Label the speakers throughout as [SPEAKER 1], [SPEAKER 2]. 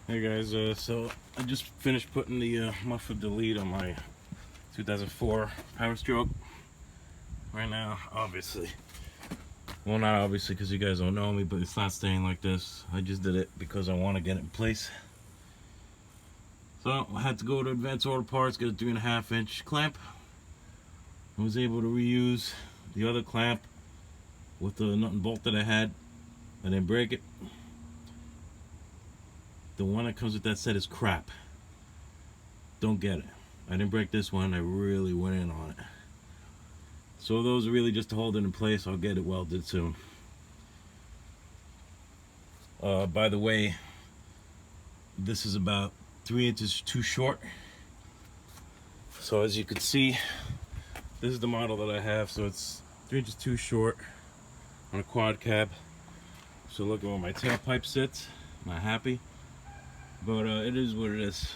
[SPEAKER 1] Hey guys, so I just finished putting the muffler delete on my 2004 Powerstroke. Right now, obviously, well, not obviously because you guys don't know me, but it's not staying like this. I just did it because I want to get it in place. So I had to go to Advanced Auto Parts, get a 3.5-inch clamp. I was able to reuse the other clamp with the nut and bolt that I had. I didn't break it. The one that comes with that set is crap. Don't get it. I didn't break this one. I really went in on it. So those are really just to hold it in place. I'll get it welded soon. By the way, this is about 3 inches too short. So as you can see, this is the model that I have. So it's 3 inches too short on a quad cab. So look at where my tailpipe sits. Not happy. But it is what it is.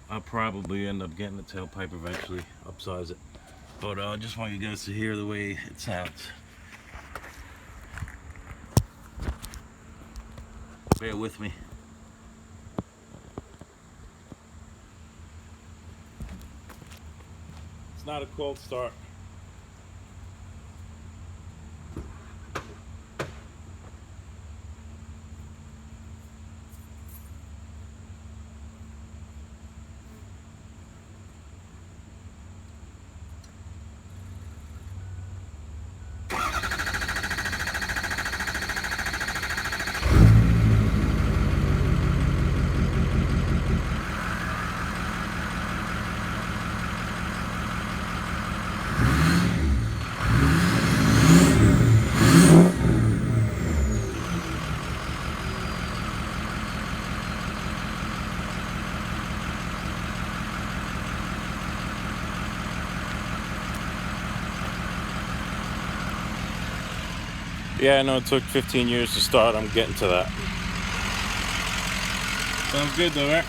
[SPEAKER 1] I'll probably end up getting the tailpipe eventually, upsize it. But I just want you guys to hear the way it sounds. Bear with me. It's not a cold start. Yeah, I know it took 15 years to start. I'm getting to that. Sounds good though, right?